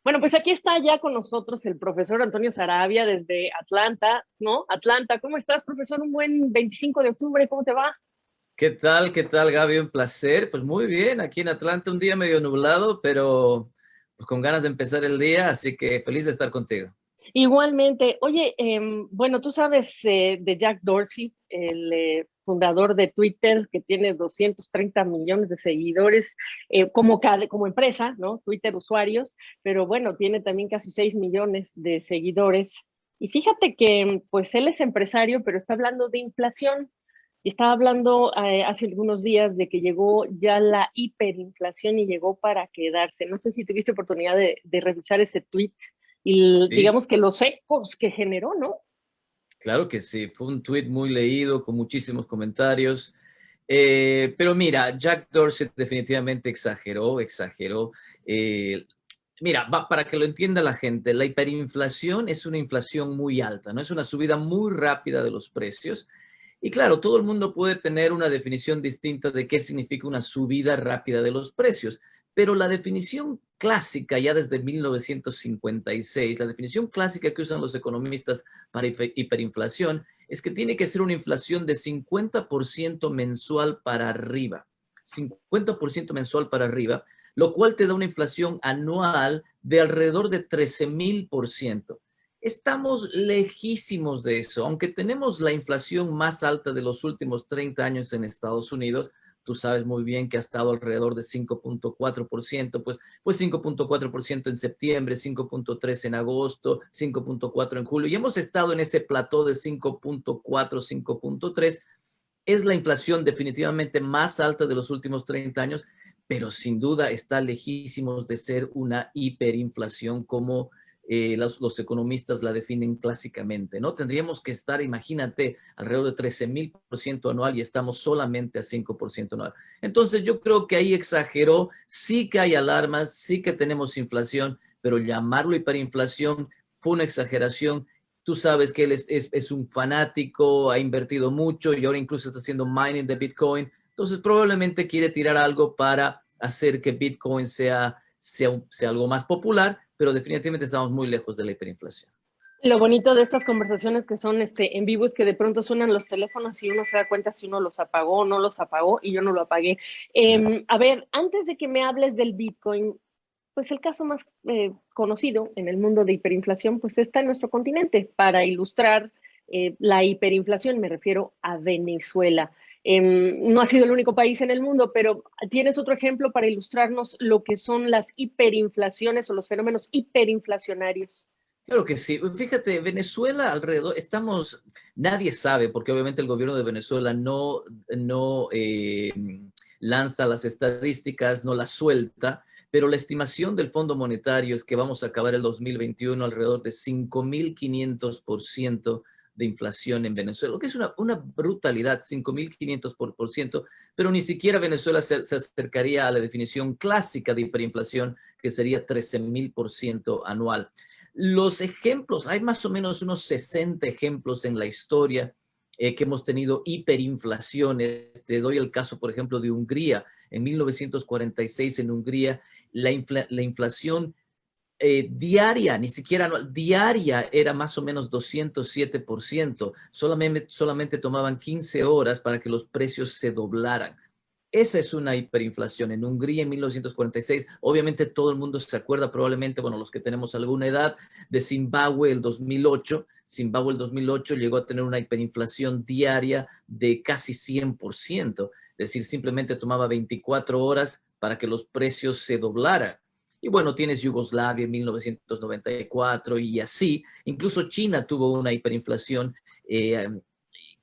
Bueno, pues aquí está ya con nosotros el profesor Antonio Sarabia desde Atlanta, ¿no? Atlanta, ¿cómo estás, profesor? Un buen 25 de octubre, ¿cómo te va? Qué tal, Gaby? Un placer. Pues muy bien, aquí en Atlanta un día medio nublado, pero pues con ganas de empezar el día, así que feliz de estar contigo. Igualmente, oye, bueno, tú sabes de Jack Dorsey, el fundador de Twitter, que tiene 230 millones de seguidores como empresa, ¿no? Twitter usuarios, pero bueno, tiene también casi 6 millones de seguidores. Y fíjate que, pues él es empresario, pero está hablando de inflación. Y estaba hablando hace algunos días de que llegó ya la hiperinflación y llegó para quedarse. No sé si tuviste oportunidad de revisar ese tweet y Sí, digamos que los ecos que generó, ¿no? claro que sí, fue un tweet muy leído, con muchísimos comentarios. Pero mira, Jack Dorsey definitivamente exageró. Eh, Mira, para que lo entienda la gente, la hiperinflación es una inflación muy alta, ¿no? Es una subida muy rápida de los precios. Y claro, todo el mundo puede tener una definición distinta de qué significa una subida rápida de los precios, pero la definición clásica, ya desde 1956, la definición clásica que usan los economistas para hiperinflación es que tiene que ser una inflación de 50% mensual para arriba. 50% mensual para arriba, lo cual te da una inflación anual de alrededor de 13,000%. Estamos lejísimos de eso, aunque tenemos la inflación más alta de los últimos 30 años en Estados Unidos. Tú sabes muy bien que ha estado alrededor de 5,4%, pues fue 5,4% en septiembre, 5,3% en agosto, 5,4% en julio, y hemos estado en ese plató de 5,4, 5,3. Es la inflación definitivamente más alta de los últimos 30 años, pero sin duda está lejísimos de ser una hiperinflación como los economistas la definen clásicamente, ¿no? Tendríamos que estar, imagínate, alrededor de 13,000% anual y estamos solamente a 5% anual. Entonces yo creo que ahí exageró, sí que hay alarmas, sí que tenemos inflación, pero llamarlo hiperinflación fue una exageración. Tú sabes que él es un fanático, ha invertido mucho y ahora incluso está haciendo mining de Bitcoin. Entonces probablemente quiere tirar algo para hacer que Bitcoin sea algo más popular, pero definitivamente estamos muy lejos de la hiperinflación. Lo bonito de estas conversaciones que son en vivo es que de pronto suenan los teléfonos y uno se da cuenta si uno los apagó o no los apagó y yo no lo apagué. A ver, antes de que me hables del Bitcoin, pues el caso más conocido en el mundo de hiperinflación, pues está en nuestro continente. Para ilustrar la hiperinflación, me refiero a Venezuela. No ha sido el único país en el mundo, pero ¿tienes otro ejemplo para ilustrarnos lo que son las hiperinflaciones o los fenómenos hiperinflacionarios? Claro que sí. Fíjate, Venezuela alrededor, nadie sabe, porque obviamente el gobierno de Venezuela no lanza las estadísticas, no las suelta, pero la estimación del Fondo Monetario es que vamos a acabar el 2021 alrededor de 5,500% de inflación en Venezuela, lo que es una brutalidad, 5,500%, pero ni siquiera Venezuela se acercaría a la definición clásica de hiperinflación, que sería 13,000% anual. Los ejemplos, hay más o menos unos 60 ejemplos en la historia que hemos tenido hiperinflaciones. Te doy el caso, por ejemplo, de Hungría. En 1946 en Hungría, la inflación diaria, ni siquiera anual, diaria era más o menos 207%. Solamente tomaban 15 horas para que los precios se doblaran. Esa es una hiperinflación. En Hungría en 1946, obviamente todo el mundo se acuerda probablemente, bueno, los que tenemos alguna edad, de Zimbabue el 2008. Zimbabue el 2008 llegó a tener una hiperinflación diaria de casi 100%. Es decir, simplemente tomaba 24 horas para que los precios se doblaran. Y bueno, tienes Yugoslavia en 1994 y así. Incluso China tuvo una hiperinflación, eh,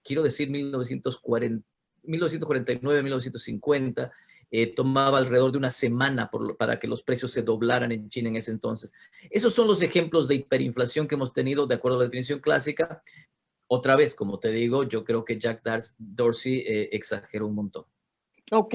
quiero decir 1949, 1950, tomaba alrededor de una semana para que los precios se doblaran en China en ese entonces. Esos son los ejemplos de hiperinflación que hemos tenido de acuerdo a la definición clásica. Otra vez, como te digo, yo creo que Jack Dorsey exageró un montón. Ok,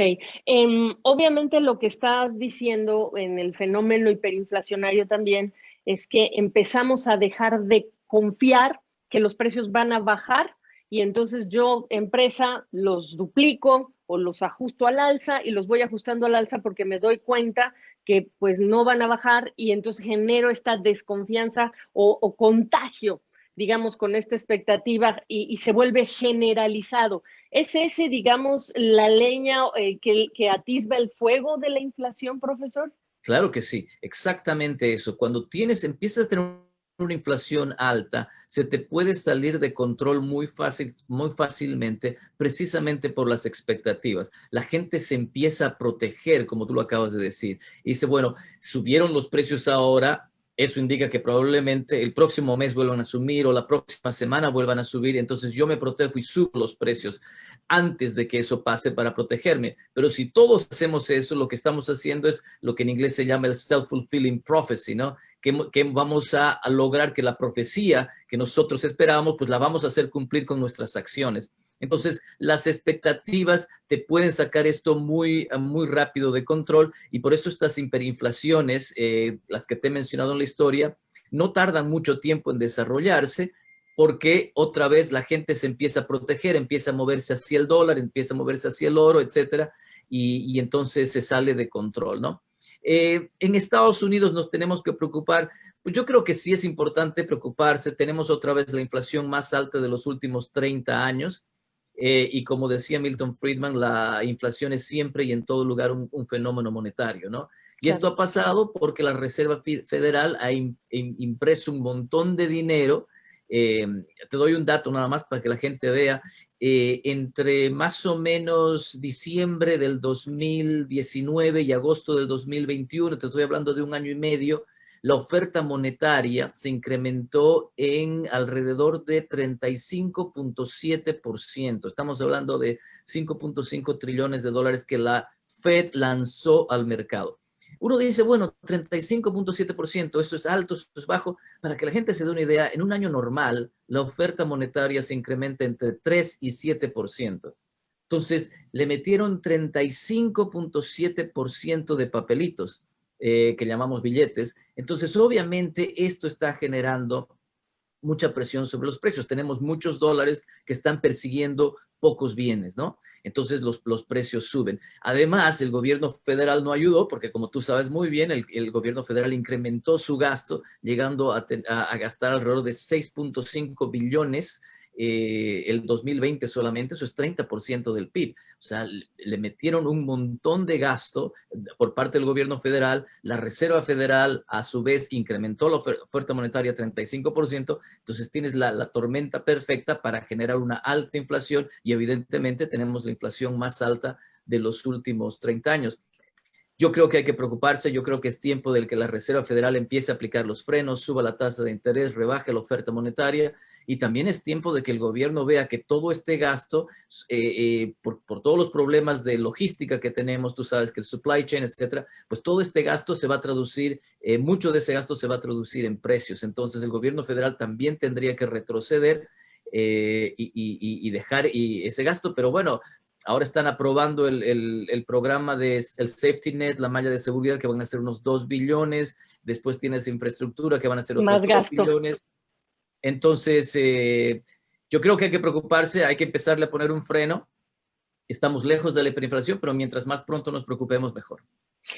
obviamente lo que estás diciendo en el fenómeno hiperinflacionario también es que empezamos a dejar de confiar que los precios van a bajar y entonces yo, empresa, los duplico o los ajusto al alza y los voy ajustando al alza porque me doy cuenta que pues no van a bajar y entonces genero esta desconfianza o contagio, digamos, con esta expectativa y se vuelve generalizado. ¿Es ese, digamos, la leña que atisba el fuego de la inflación, profesor? Claro que sí, exactamente eso. Cuando empiezas a tener una inflación alta, se te puede salir de control muy fácilmente, precisamente por las expectativas. La gente se empieza a proteger, como tú lo acabas de decir, y dice, bueno, subieron los precios ahora, eso indica que probablemente el próximo mes vuelvan a subir o la próxima semana vuelvan a subir, entonces yo me protejo y subo los precios antes de que eso pase para protegerme. Pero si todos hacemos eso, lo que estamos haciendo es lo que en inglés se llama el self-fulfilling prophecy, ¿no? Que vamos a lograr que la profecía que nosotros esperábamos, pues la vamos a hacer cumplir con nuestras acciones. Entonces, las expectativas te pueden sacar esto muy rápido de control y por eso estas hiperinflaciones, las que te he mencionado en la historia, no tardan mucho tiempo en desarrollarse porque otra vez la gente se empieza a proteger, empieza a moverse hacia el dólar, empieza a moverse hacia el oro, etcétera, y entonces se sale de control, ¿no? En Estados Unidos nos tenemos que preocupar, pues yo creo que sí es importante preocuparse, tenemos otra vez la inflación más alta de los últimos 30 años, y como decía Milton Friedman, la inflación es siempre y en todo lugar un fenómeno monetario, ¿no? Y Claro. esto ha pasado porque la Reserva Federal ha impreso un montón de dinero. Te doy un dato nada más para que la gente vea. Entre más o menos diciembre del 2019 y agosto del 2021, te estoy hablando de un año y medio, la oferta monetaria se incrementó en alrededor de 35.7%. Estamos hablando de 5.5 trillones de dólares que la Fed lanzó al mercado. Uno dice, bueno, 35.7%, eso es alto, eso es bajo. Para que la gente se dé una idea, en un año normal, la oferta monetaria se incrementa entre 3 y 7%. Entonces, le metieron 35.7% de papelitos, que llamamos billetes. Entonces, obviamente, esto está generando mucha presión sobre los precios. Tenemos muchos dólares que están persiguiendo pocos bienes, ¿no? Entonces los precios suben. Además, el gobierno federal no ayudó porque, como tú sabes muy bien, el gobierno federal incrementó su gasto, llegando a gastar alrededor de 6.5 billones el 2020 solamente, eso es 30% del PIB. O sea, le metieron un montón de gasto por parte del gobierno federal. La Reserva Federal, a su vez, incrementó la oferta monetaria 35%. Entonces tienes la tormenta perfecta para generar una alta inflación y evidentemente tenemos la inflación más alta de los últimos 30 años. Yo creo que hay que preocuparse, yo creo que es tiempo del que la Reserva Federal empiece a aplicar los frenos, suba la tasa de interés, rebaje la oferta monetaria y también es tiempo de que el gobierno vea que todo este gasto, por todos los problemas de logística que tenemos, tú sabes que el supply chain, etcétera, pues todo este gasto se va a traducir, mucho de ese gasto se va a traducir en precios. Entonces el gobierno federal también tendría que retroceder y dejar ese gasto, pero bueno, ahora están aprobando el programa el Safety Net, la malla de seguridad, que van a ser unos 2 billones. Después tienes infraestructura, que van a ser otros Más 2 gasto. billones. Entonces, yo creo que hay que preocuparse, hay que empezarle a poner un freno. Estamos lejos de la hiperinflación, pero mientras más pronto nos preocupemos, mejor.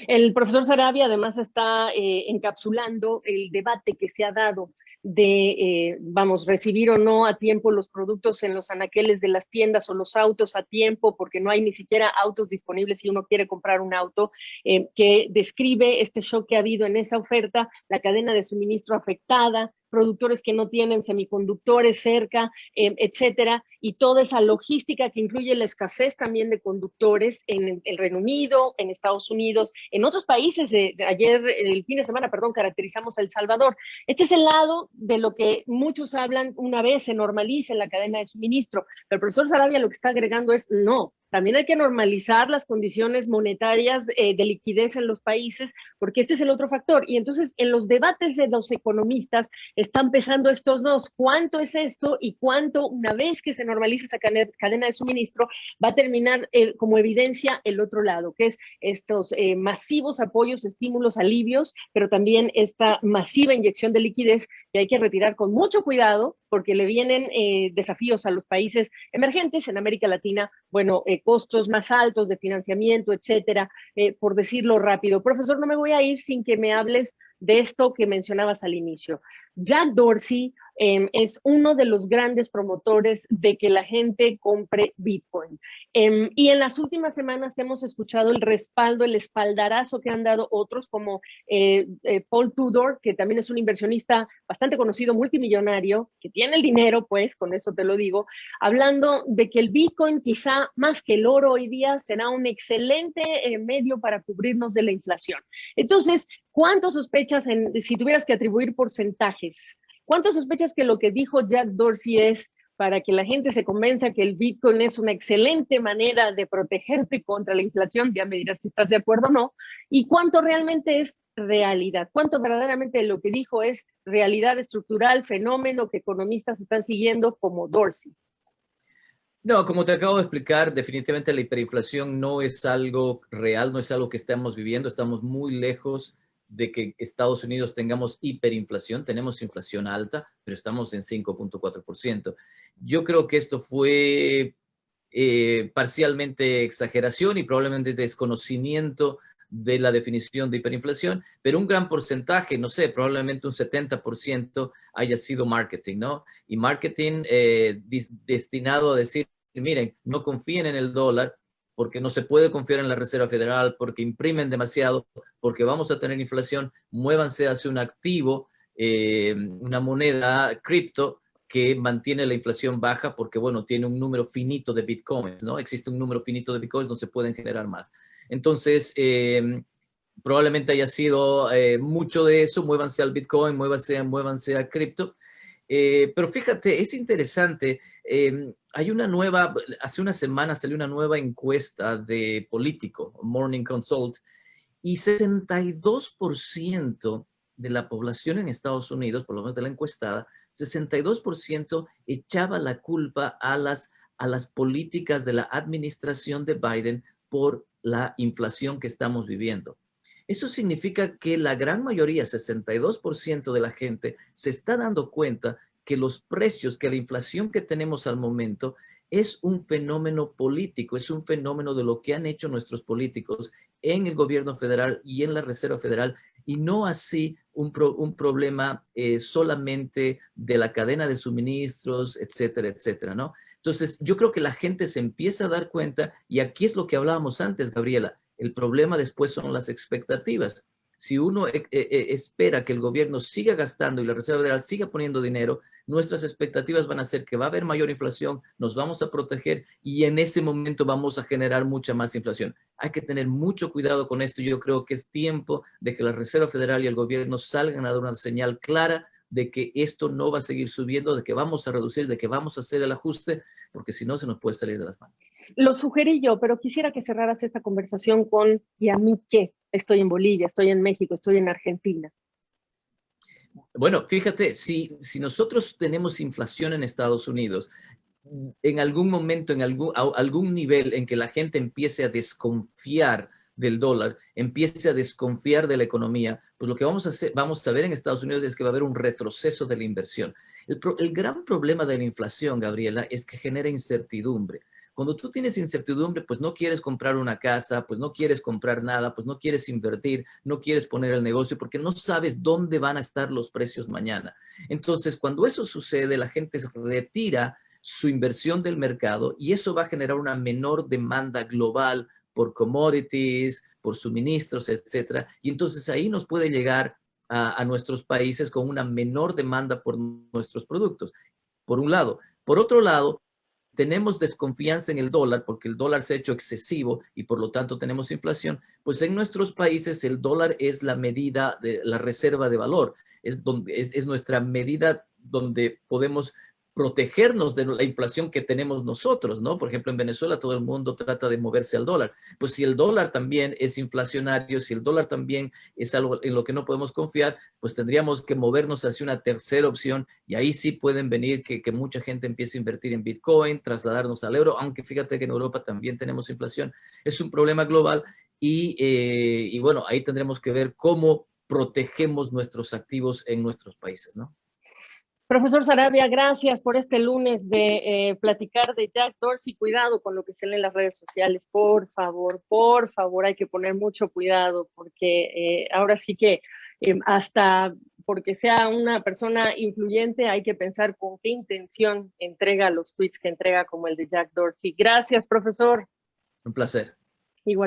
El profesor Sarabia además está encapsulando el debate que se ha dado de, vamos, recibir o no a tiempo los productos en los anaqueles de las tiendas o los autos a tiempo, porque no hay ni siquiera autos disponibles si uno quiere comprar un auto, que describe este shock que ha habido en esa oferta, la cadena de suministro afectada, productores que no tienen semiconductores cerca, etcétera, y toda esa logística que incluye la escasez también de conductores en el Reino Unido, en Estados Unidos, en otros países. Ayer, el fin de semana, perdón, caracterizamos a El Salvador. Este es el lado de lo que muchos hablan una vez se normalice la cadena de suministro, pero el profesor Sarabia lo que está agregando es no. También hay que normalizar las condiciones monetarias de liquidez en los países, porque este es el otro factor. Y entonces, en los debates de los economistas, están pesando estos dos. ¿Cuánto es esto? Y cuánto, una vez que se normalice esa cadena de suministro, va a terminar como evidencia el otro lado, que es estos masivos apoyos, estímulos, alivios, pero también esta masiva inyección de liquidez que hay que retirar con mucho cuidado, porque le vienen desafíos a los países emergentes en América Latina, bueno, costos más altos de financiamiento, etcétera, por decirlo rápido. Profesor, no me voy a ir sin que me hables de esto que mencionabas al inicio. Jack Dorsey es uno de los grandes promotores de que la gente compre Bitcoin. Y en las últimas semanas hemos escuchado el respaldo, el espaldarazo que han dado otros como Paul Tudor, que también es un inversionista bastante conocido, multimillonario, que tiene el dinero, pues, con eso te lo digo, hablando de que el Bitcoin quizá más que el oro hoy día será un excelente medio para cubrirnos de la inflación. Entonces, ¿cuánto sospechas, si tuvieras que atribuir porcentajes, cuánto sospechas que lo que dijo Jack Dorsey es para que la gente se convenza que el Bitcoin es una excelente manera de protegerte contra la inflación? Ya me dirás si estás de acuerdo o no. ¿Y cuánto realmente es realidad? ¿Cuánto verdaderamente lo que dijo es realidad estructural, fenómeno que economistas están siguiendo como Dorsey? No, como te acabo de explicar, definitivamente la hiperinflación no es algo real, no es algo que estamos viviendo, estamos muy lejos de que Estados Unidos tengamos hiperinflación, tenemos inflación alta, pero estamos en 5.4%. Yo creo que esto fue parcialmente exageración y probablemente desconocimiento de la definición de hiperinflación, pero un gran porcentaje, no sé, probablemente un 70% haya sido marketing, ¿no? Y marketing destinado a decir, miren, no confíen en el dólar porque no se puede confiar en la Reserva Federal, porque imprimen demasiado, porque vamos a tener inflación, muévanse hacia un activo, una moneda cripto que mantiene la inflación baja porque, bueno, tiene un número finito de bitcoins, ¿no? Existe un número finito de bitcoins, no se pueden generar más. Entonces, probablemente haya sido mucho de eso, muévanse al bitcoin, muévanse a cripto. Pero fíjate, es interesante, hay una nueva, hace una semana salió una nueva encuesta de Político, Morning Consult, y 62% de la población en Estados Unidos, por lo menos de la encuestada, 62% echaba la culpa a las políticas de la administración de Biden por la inflación que estamos viviendo. Eso significa que la gran mayoría, 62% de la gente, se está dando cuenta que los precios, que la inflación que tenemos al momento es un fenómeno político, es un fenómeno de lo que han hecho nuestros políticos en el gobierno federal y en la Reserva Federal, y no así un problema solamente de la cadena de suministros, etcétera, etcétera, ¿no? Entonces, yo creo que la gente se empieza a dar cuenta, y aquí es lo que hablábamos antes, Gabriela, el problema después son las expectativas. Si uno espera que el gobierno siga gastando y la Reserva Federal siga poniendo dinero, nuestras expectativas van a ser que va a haber mayor inflación, nos vamos a proteger y en ese momento vamos a generar mucha más inflación. Hay que tener mucho cuidado con esto. Yo creo que es tiempo de que la Reserva Federal y el gobierno salgan a dar una señal clara de que esto no va a seguir subiendo, de que vamos a reducir, de que vamos a hacer el ajuste, porque si no se nos puede salir de las manos. Lo sugerí yo, pero quisiera que cerraras esta conversación con ¿y a mí qué? Estoy en Bolivia, estoy en México, estoy en Argentina. Bueno, fíjate, si nosotros tenemos inflación en Estados Unidos, en algún momento, en algún nivel en que la gente empiece a desconfiar del dólar, empiece a desconfiar de la economía, pues lo que vamos a ver en Estados Unidos es que va a haber un retroceso de la inversión. El gran problema de la inflación, Gabriela, es que genera incertidumbre. Cuando tú tienes incertidumbre, pues no quieres comprar una casa, pues no quieres comprar nada, pues no quieres invertir, no quieres poner el negocio porque no sabes dónde van a estar los precios mañana. Entonces, cuando eso sucede, la gente se retira su inversión del mercado y eso va a generar una menor demanda global por commodities, por suministros, etcétera. Y entonces ahí nos puede llegar a nuestros países con una menor demanda por nuestros productos, por un lado. Por otro lado, tenemos desconfianza en el dólar porque el dólar se ha hecho excesivo y por lo tanto tenemos inflación, pues en nuestros países el dólar es la medida de la reserva de valor, es nuestra medida donde podemos protegernos de la inflación que tenemos nosotros, ¿no? Por ejemplo, en Venezuela todo el mundo trata de moverse al dólar. Pues si el dólar también es inflacionario, si el dólar también es algo en lo que no podemos confiar, pues tendríamos que movernos hacia una tercera opción y ahí sí pueden venir que mucha gente empiece a invertir en Bitcoin, trasladarnos al euro, aunque fíjate que en Europa también tenemos inflación. Es un problema global y bueno, ahí tendremos que ver cómo protegemos nuestros activos en nuestros países, ¿no? Profesor Sarabia, gracias por este lunes de platicar de Jack Dorsey. Cuidado con lo que se lee en las redes sociales, por favor, hay que poner mucho cuidado porque ahora sí que hasta porque sea una persona influyente hay que pensar con qué intención entrega los tweets que entrega como el de Jack Dorsey. Gracias, profesor. Un placer. Igual.